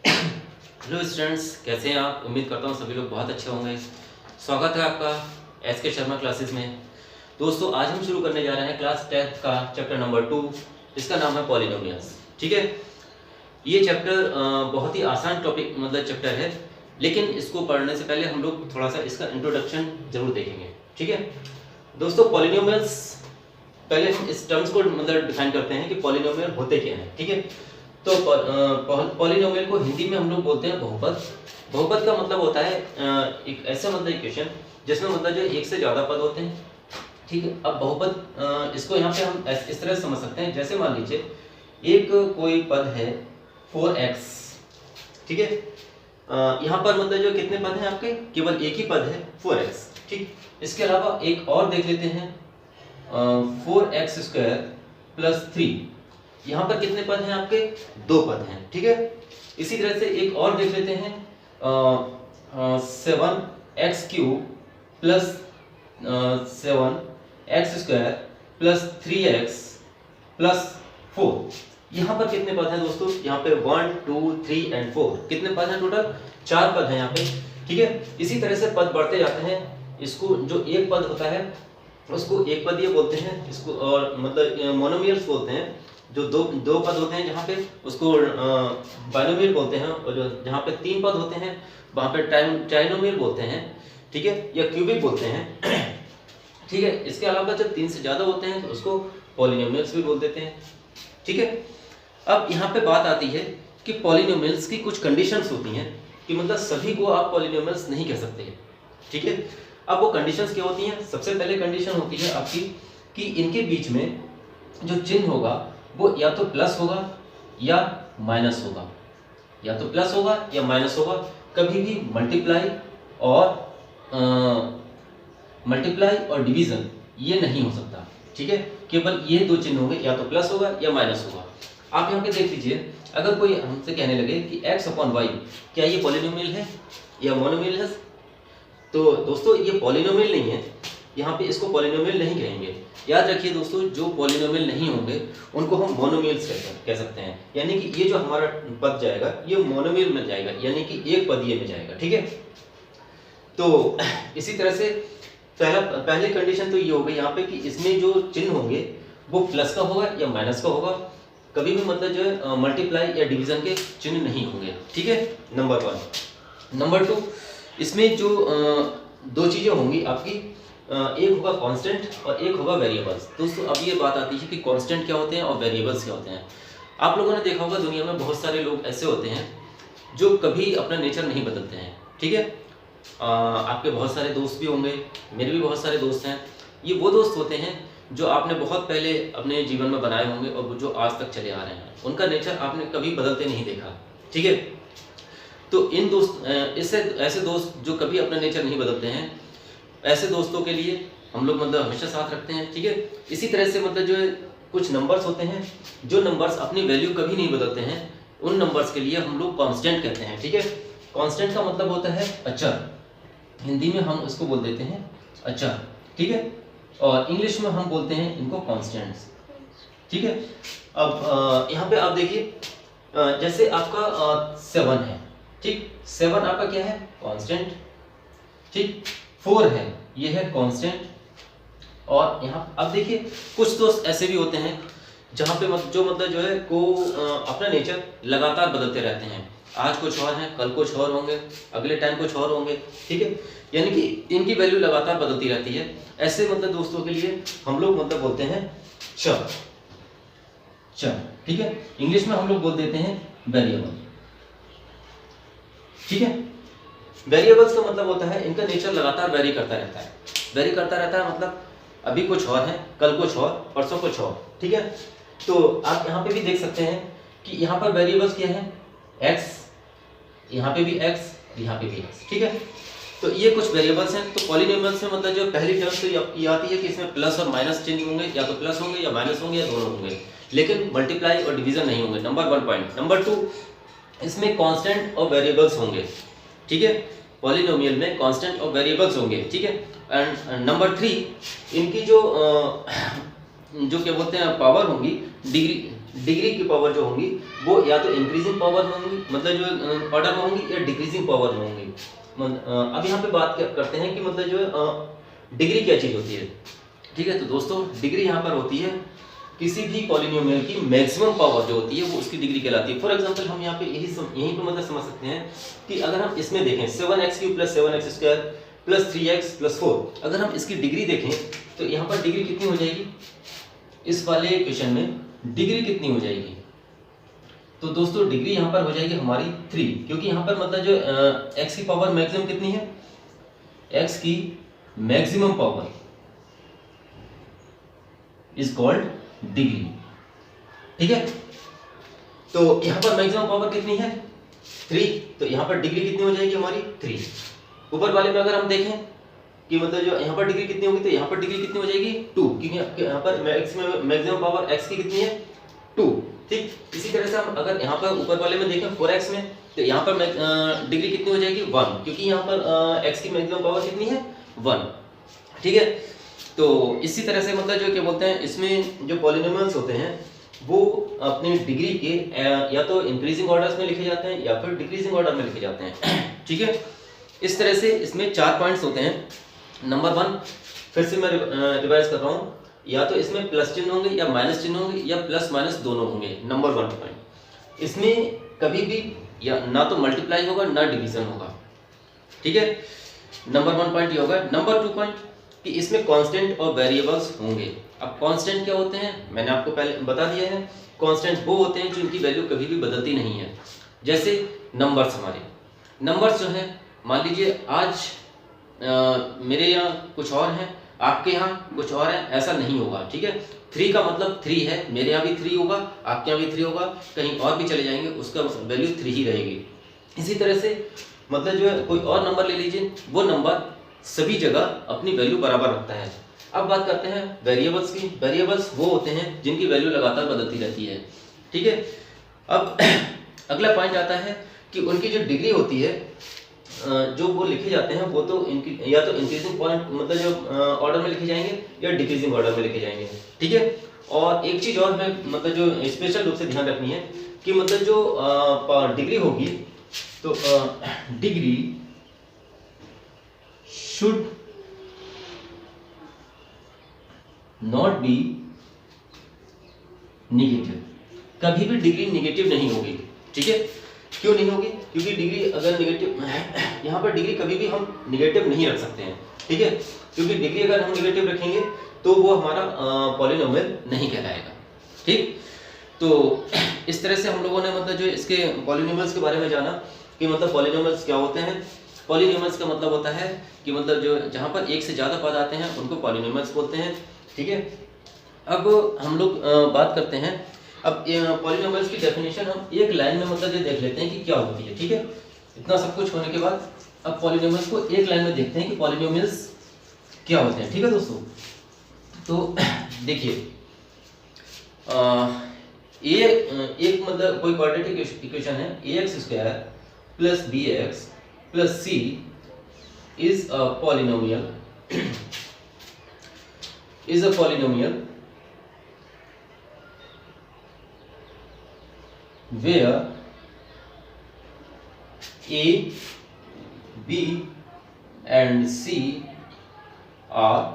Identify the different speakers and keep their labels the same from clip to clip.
Speaker 1: Hello students, कैसे हैं आप? उम्मीद करता हूँ सभी लोग बहुत अच्छे होंगे। स्वागत है आपका एस के शर्मा क्लासेस में। दोस्तों, आज हम शुरू करने जा रहे हैं क्लास 10 का चैप्टर नंबर 2। इसका नाम है पॉलिनोमियल्स। ठीक है, ये चैप्टर बहुत ही आसान टॉपिक मतलब चैप्टर है, लेकिन इसको पढ़ने से पहले हम लोग थोड़ा सा इसका इंट्रोडक्शन जरूर देखेंगे। ठीक है दोस्तों, पॉलिनोमियल्स, पहले हम इस टर्म्स को मतलब डिफाइन करते हैं कि पॉलिनोमियल होते क्या हैं। ठीक है, तो पॉलिनोमियल को हिंदी में हम लोग बोलते हैं बहुपद। बहुपद का मतलब होता है एक ऐसा मतलब इक्वेशन जिसमें मतलब जो एक से ज़्यादा पद होते हैं। ठीक है, अब बहुपद इसको यहाँ पे हम इस तरह से समझ सकते हैं, जैसे मान लीजिए एक कोई पद है 4x। ठीक है, यहाँ पर मतलब जो कितने पद हैं आपके? केवल एक ही पद है 4x। ठीक, इसके अलावा एक और देख लेते हैं 4x² + 3। यहाँ पर कितने पद हैं आपके? 2 पद हैं। ठीक है, इसी तरह से एक और देख लेते हैं 7x³ + 7x² + 3x + 4। यहाँ पर कितने पद हैं दोस्तों? यहाँ पे 1 2 3 और 4 कितने पद हैं? टोटल 4 पद हैं यहाँ पे। ठीक है, इसी तरह से पद बढ़ते जाते हैं। इसको जो एक पद होता है उसको एक पदीय बोलते हैं, इसको और मतलब मोनोमियल्स बोलते हैं। जो दो पद होते हैं जहाँ पे उसको बाइनोमियल बोलते हैं, और जो जहाँ पे 3 पद होते हैं वहाँ पे ट्राइनोमियल बोलते हैं। ठीक है, या क्यूबिक बोलते हैं। ठीक है, इसके अलावा जब 3 से ज़्यादा होते हैं तो उसको पॉलिनोमियल्स भी बोल देते हैं। ठीक है, अब यहाँ पे बात आती है कि पॉलिनोमियल्स की कुछ कंडीशंस होती हैं कि मतलब सभी को आप पॉलिनोमियल्स नहीं कह सकते हैं। ठीक है, अब वो कंडीशंस क्या होती हैं? सबसे पहले कंडीशन होती है आपकी कि इनके बीच में जो चिन्ह होगा वो या तो प्लस होगा या माइनस होगा, या तो प्लस होगा या माइनस होगा। कभी भी मल्टीप्लाई और डिवीजन ये नहीं हो सकता। ठीक है, केवल ये 2 चिन्ह होंगे, या तो प्लस होगा या माइनस होगा। आप यहाँ पे देख लीजिए, अगर कोई हमसे कहने लगे कि x/y क्या ये पॉलिनोमियल है या मोनोमियल है, तो दोस्तों ये पॉलिनोमियल नहीं है। यहाँ पे इसको पॉलिनोमियल नहीं कहेंगे। याद रखिए दोस्तों, जो पॉलिनोमियल नहीं होंगे उनको हम मोनोमियल्स कह सकते हैं। यानी कि ये जो हमारा पद जाएगा ये मोनोमियल में जाएगा, यानी कि एक पदीय में जाएगा। ठीक है, तो इसी तरह से पहली कंडीशन तो ये हो गई यहाँ पे कि इसमें जो चिन्ह होंगे वो प्लस का होगा या माइनस का होगा। कभी भी मतलब जो है मल्टीप्लाई या डिवीजन के चिन्ह नहीं होंगे। ठीक है, नंबर 1। नंबर 2, इसमें जो 2 चीजें होंगी आपकी, एक होगा कांस्टेंट और एक होगा वेरिएबल्स। दोस्तों, अब ये बात आती है कि कांस्टेंट क्या होते हैं और वेरिएबल्स क्या होते हैं। आप लोगों ने देखा होगा दुनिया में बहुत सारे लोग ऐसे होते हैं जो कभी अपना नेचर नहीं बदलते हैं। ठीक है, आपके बहुत सारे दोस्त भी होंगे, मेरे भी बहुत सारे दोस्त हैं। ये वो दोस्त होते हैं जो आपने बहुत पहले अपने जीवन में बनाए होंगे और जो आज तक चले आ रहे हैं। उनका नेचर आपने कभी बदलते नहीं देखा। ठीक है, तो इन ऐसे दोस्त जो कभी अपना नेचर नहीं बदलते हैं, ऐसे दोस्तों के लिए हम लोग मतलब हमेशा साथ रखते हैं। ठीक है, इसी तरह से मतलब जो कुछ नंबर्स होते हैं, जो नंबर्स अपनी वैल्यू कभी नहीं बदलते हैं, उन नंबर्स के लिए हम लोग कांस्टेंट कहते हैं। ठीक है, कांस्टेंट का मतलब होता है अचर। हिंदी में हम उसको बोल देते हैं अचर। ठीक है, और इंग्लिश में हम बोलते हैं इनको कांस्टेंट्स। ठीक है, अब यहाँ पे आप देखिए, जैसे आपका 7 है। ठीक, 7 आपका क्या है? कांस्टेंट। ठीक, 4 है, ये है कांस्टेंट। और यहाँ अब देखिए कुछ दोस्त ऐसे भी होते हैं जहाँ पे मतलब जो है को अपना नेचर लगातार बदलते रहते हैं। आज कुछ और हैं, कल कुछ और होंगे, अगले टाइम कुछ और होंगे। ठीक है, यानी कि इनकी वैल्यू लगातार बदलती रहती है। ऐसे मतलब दोस्तों के लिए हम लोग मतलब बोलते हैं चर। ठीक है, इंग्लिश में हम लोग बोल देते हैं वेरिएबल। ठीक है, वेरिएबल्स का मतलब होता है इनका नेचर लगातार वेरी करता रहता है। वेरी करता रहता है मतलब अभी कुछ और है, कल कुछ और, परसों कुछ और। ठीक है, तो आप यहाँ पे भी देख सकते हैं कि यहाँ पर वेरिएबल्स क्या है? x, यहाँ पे भी x, यहाँ पे भी x। ठीक है, तो ये कुछ वेरिएबल्स हैं। तो पॉलिनोमियल्स में मतलब जो पहली टर्म तो ये आती है कि इसमें प्लस और माइनस चिन्ह होंगे, या तो प्लस होंगे या माइनस होंगे या दोनों होंगे, लेकिन मल्टीप्लाई और डिवीजन नहीं होंगे। Number 1 point. नंबर 2, इसमें कांस्टेंट और वेरिएबल्स होंगे। ठीक है, पॉलिनोमियल में कांस्टेंट और वेरिएबल्स होंगे। ठीक है, एंड नंबर 3, इनकी जो क्या बोलते हैं पावर होंगी, डिग्री की पावर जो होंगी वो या तो इंक्रीजिंग पावर में होंगी, मतलब जो ऑर्डर में होंगी, या डिक्रीजिंग पावर में होंगी। अब यहाँ पे बात करते हैं कि मतलब जो डिग्री क्या चीज़ होती है। ठीक है, तो दोस्तों डिग्री यहाँ पर होती है किसी भी पॉलिनोमियल की मैक्सिमम पावर जो होती है वो उसकी डिग्री कहलाती है। फॉर एग्जांपल हम यहाँ पे यहीं पे मतलब समझ सकते हैं कि अगर हम इसमें देखें 7x³ + 7x² + 3x + 4, अगर हम इसकी डिग्री देखें तो यहाँ पर डिग्री कितनी हो जाएगी, इस वाले इक्वेशन में डिग्री कितनी हो जाएगी। तो दोस्तों डिग्री यहाँ पर हो जाएगी हमारी 3, क्योंकि यहाँ पर मतलब जो x की पावर मैक्सिमम कितनी है, x की maximum power is called degree. ठीक है, तो यहाँ पर मैक्सिमम पावर कितनी है 3, तो यहाँ पर डिग्री कितनी हो जाएगी हमारी 3। ऊपर वाले में अगर हम देखें कि मतलब जो यहाँ पर डिग्री कितनी होगी, तो यहाँ पर डिग्री कितनी हो जाएगी 2, क्योंकि यहाँ पर मैक्सिमम पावर x की कितनी है 2। ठीक, इसी तरह से हम अगर यहाँ पर ऊपर वाले में देखें 4x में, तो यहाँ पर डिग्री कितनी हो जाएगी 1, क्योंकि यहाँ पर x की मैक्सिमम पावर कितनी है 1। ठीक है, तो इसी तरह से मतलब जो क्या बोलते हैं, इसमें जो पॉलिनोमियल्स होते हैं वो अपनी डिग्री के या तो इंक्रीजिंग ऑर्डर्स में लिखे जाते हैं या फिर डिक्रीजिंग ऑर्डर में लिखे जाते हैं। ठीक है, इस तरह से इसमें 4 पॉइंट्स होते हैं। नंबर 1, फिर से मैं रिवाइज कर रहा हूँ, या तो इसमें प्लस चिन्ह होंगे या माइनस चिन्ह होंगे या प्लस माइनस दोनों होंगे। नंबर 1 पॉइंट, इसमें कभी भी या ना तो मल्टीप्लाई होगा ना डिवीजन होगा। ठीक है, नंबर 1 पॉइंट ये होगा। नंबर 2 पॉइंट कि इसमें कांस्टेंट और वेरिएबल्स होंगे। अब कांस्टेंट क्या होते हैं, मैंने आपको पहले बता दिया है। कांस्टेंट वो होते हैं जिनकी वैल्यू कभी भी बदलती नहीं है। जैसे नंबर्स, हमारे नंबर्स जो है, मान लीजिए आज मेरे यहाँ कुछ और हैं, आपके यहाँ कुछ और है, ऐसा नहीं होगा। ठीक है, 3 का मतलब 3 है, मेरे यहाँ भी 3 होगा, आपके यहाँ भी 3 होगा, कहीं और भी चले जाएंगे उसका वैल्यू 3 ही रहेगी। इसी तरह से मतलब जो है कोई और नंबर ले लीजिए, वो नंबर सभी जगह अपनी वैल्यू बराबर रखता है। अब बात करते हैं वेरिएबल्स की। वेरिएबल्स वो होते हैं जिनकी वैल्यू लगातार बदलती रहती है। ठीक है, अब अगला पॉइंट आता है कि उनकी जो डिग्री होती है, जो वो लिखे जाते हैं, वो तो इनकी या तो इंक्रीजिंग पॉइंट मतलब जो ऑर्डर में लिखे जाएंगे या डिक्रीजिंग ऑर्डर में लिखे जाएंगे। ठीक है, और एक चीज और मैं मतलब जो स्पेशल रूप से ध्यान रखनी है कि मतलब जो डिग्री होगी, तो degree should not be negative। कभी भी डिग्री नेगेटिव नहीं होगी। ठीक है, क्यों नहीं होगी, क्योंकि डिग्री अगर नेगेटिव, यहाँ पर डिग्री कभी भी हम नेगेटिव नहीं रख सकते हैं। ठीक है, क्योंकि डिग्री अगर हम नेगेटिव रखेंगे तो वो हमारा पॉलिनोमियल नहीं कहलाएगा। ठीक, तो इस तरह से हम लोगों ने मतलब जो इसके पॉलिनोमियल्स के बारे में जाना कि मतलब पॉलिनोमियल्स क्या होते हैं। पॉलिनोमियल्स का मतलब होता है कि मतलब जो जहाँ पर एक से ज़्यादा पद आते हैं उनको पॉलिनोमियल्स बोलते हैं। ठीक है, अब हम लोग बात करते हैं, अब पॉलिनोमियल्स की डेफिनेशन हम एक लाइन में मतलब ये देख लेते हैं कि क्या होती है। ठीक है, इतना सब कुछ होने के बाद अब पॉलिनोमियल्स को एक लाइन में देखते हैं कि पॉलिनोमियल्स क्या होते हैं। ठीक है दोस्तों, तो देखिए एक मतलब कोई क्वाड्रेटिक इक्वेशन है, ax² + bx + c is a polynomial where a, b and c are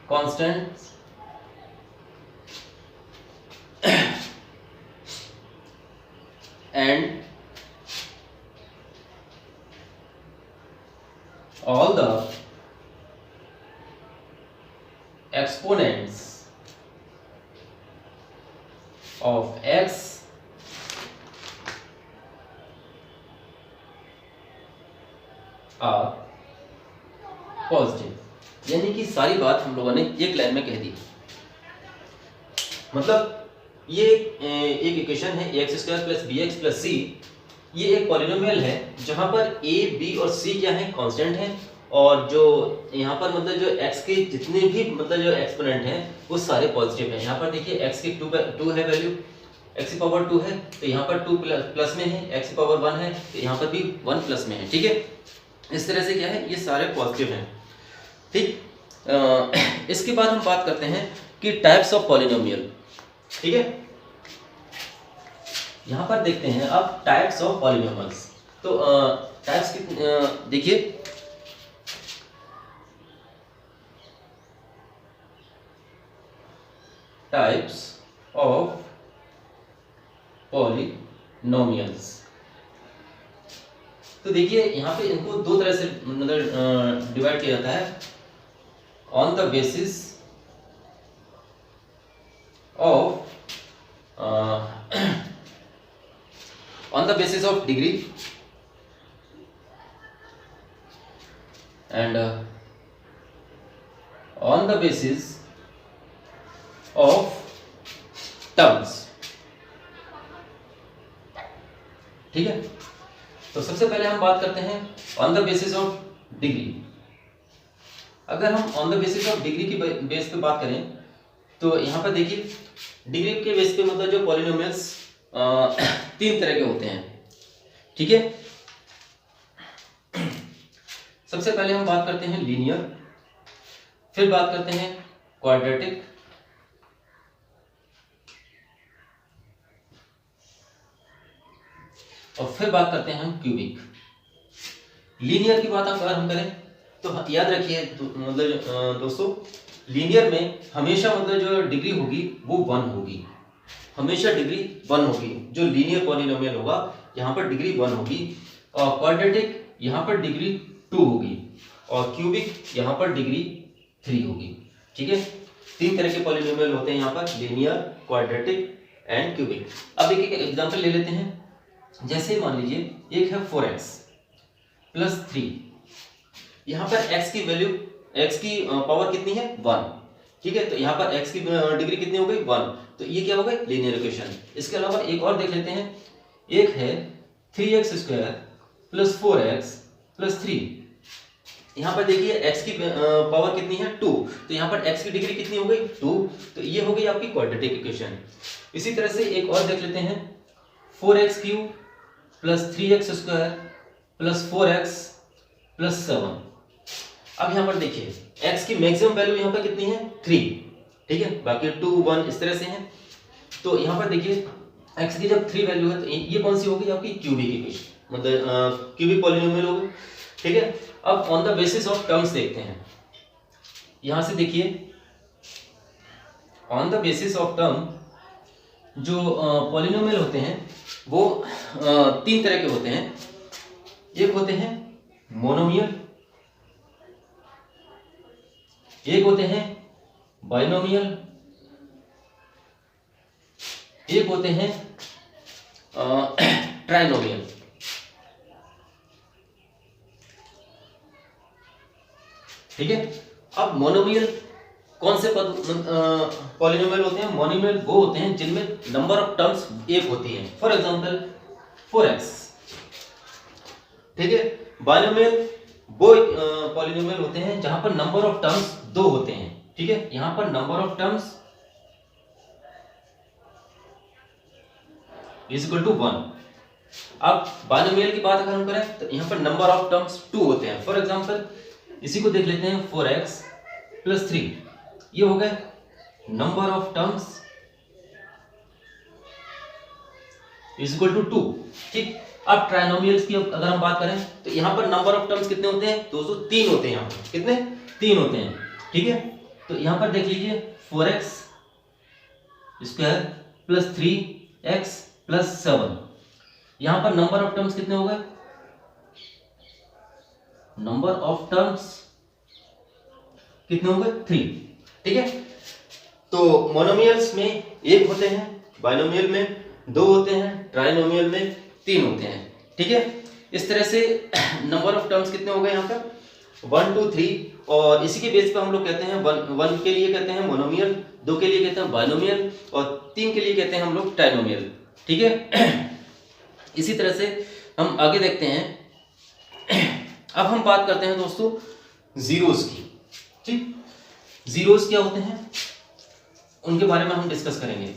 Speaker 1: constants and all the exponents of x are positive. यानी कि सारी बात हम लोगों ने एक लाइन में कह दी। मतलब ये एक इक्वेशन है ax² + bx + c, ये एक पॉलिनोमियल है जहां पर a, b और c क्या है, कांस्टेंट है, और जो यहाँ पर मतलब जो x के जितने भी मतलब जो एक्सपोनेंट हैं वो सारे पॉजिटिव हैं। यहाँ पर देखिए x की 2 है वैल्यू, x की पावर 2 है तो यहाँ पर 2 प्लस में है, x की पावर 1 है तो यहाँ पर भी 1 प्लस में है। ठीक है, इस तरह से क्या है, ये सारे पॉजिटिव हैं। ठीक, इसके बाद हम बात करते हैं कि टाइप्स ऑफ पॉलिनोमियल। ठीक है, यहां पर देखते हैं अब टाइप्स ऑफ पॉलिनोमियल्स। तो टाइप्स की देखिए, टाइप्स ऑफ पॉलिनोमियल्स। तो देखिए यहाँ पे इनको दो तरह से मतलब डिवाइड किया जाता है, on the basis of on the basis of degree and on the basis of terms। ठीक है, तो सबसे पहले हम बात करते हैं on the basis of degree. अगर हम on the basis of degree की बेस पे बात करें तो यहाँ पर देखिए डिग्री के बेस पे मतलब जो पॉलिनोमियल्स तीन तरह के होते हैं। ठीक है, सबसे पहले हम बात करते हैं लीनियर, फिर बात करते हैं क्वाड्रेटिक, और फिर बात करते हैं हम क्यूबिक। लीनियर की बात अगर हम करें तो याद रखिए मतलब दोस्तों, लीनियर में हमेशा मतलब जो डिग्री होगी वो 1 होगी, हमेशा डिग्री 1 होगी। जो लीनियर पॉलिनोमियल होगा यहाँ पर डिग्री 1 होगी, और क्वाड्रेटिक यहाँ पर डिग्री 2 होगी, और क्यूबिक यहाँ पर डिग्री 3 होगी। ठीक है, तीन तरह के पॉलिनोमियल होते हैं यहाँ पर, लीनियर, क्वाड्रेटिक एंड क्यूबिक। अब एक एक एग्जांपल ले लेते हैं। जैसे मान लीजिए एक है 4x + 3, यहाँ पर x की वैल्यू, x की पावर कितनी है 1। ठीक है, तो यहाँ पर x की डिग्री कितनी हो गई 1, तो ये क्या हो गई लीनियर इक्वेशन। इसके अलावा एक और देख लेते हैं, एक है 3x² + 4x + 3। यहाँ पर देखिए x की पावर कितनी है 2, तो यहाँ पर x की डिग्री कितनी हो गई 2, तो ये हो गई आपकी क्वाड्रेटिक इक्वेशन। इसी तरह से एक और देख लेते हैं, 4x³ + 3x² + 4x + 7। अब यहाँ पर देखिए x की मैक्सिमम वैल्यू यहाँ पर कितनी है 3। ठीक है, बाकी 2, 1 इस तरह से हैं। तो यहाँ पर देखिए x की जब 3 वैल्यू है तो ये कौन सी होगी आपकी क्यूबिक इक्वेशन, मतलब क्यूबिक पॉलिनोमियल होगी। ठीक है, अब on the basis of terms देखते हैं। यहां से देखिए on the basis of term जो पॉलिनोमियल होते हैं वो तीन तरह के होते हैं। एक होते हैं मोनोमियल, एक होते हैं बाइनोमियल, एक होते हैं ट्राइनोमियल। ठीक है, अब मोनोमियल कौन से पॉलिनोमियल होते हैं? मोनोमियल वो होते हैं जिनमें नंबर ऑफ टर्म्स एक होती है, फॉर एग्जांपल 4x। ठीक है, बाइनोमियल वो पॉलिनोमियल होते हैं जहां पर नंबर ऑफ टर्म्स 2 होते हैं। ठीक है, यहां पर नंबर ऑफ टर्म्स = 1। अब बाइनोमियल की बात अगर हम करें तो यहां पर नंबर ऑफ टर्म्स 2 होते हैं। फॉर एग्जांपल इसी को देख लेते हैं, 4x + 3, ये हो गए नंबर ऑफ टर्म्स = 2। ठीक, अब ट्राइनोमियल्स की अगर हम बात करें तो यहाँ पर नंबर ऑफ टर्म्स कितने होते हैं दोस्तों? 3 होते हैं। यहाँ पर कितने? 3 होते हैं। ठीक है, तो यहाँ पर देख लीजिए 4x² + 3x + 7, यहाँ पर नंबर ऑफ टर्म्स कितने हो गए? नंबर ऑफ टर्म्स कितने हो गए? 3। ठीक है, तो मोनोमियल्स में 1 होते हैं, बाइनोमियल में 2 होते हैं, ट्राइनोमियल में 3 होते हैं। ठीक है, इस तरह से नंबर ऑफ टर्म्स कितने हो गए यहाँ पर? 1, 2, 3। और इसी के बेस पर हम लोग कहते हैं 1 के लिए कहते हैं मोनोमियल, 2 के लिए कहते हैं बाइनोमियल, और 3 के लिए कहते हैं हम लोग ट्राइनोमियल। ठीक है, इसी तरह से हम आगे देखते हैं। अब हम बात करते हैं दोस्तों जीरोस की। ठीक, जीरोस क्या होते हैं उनके बारे में हम डिस्कस करेंगे।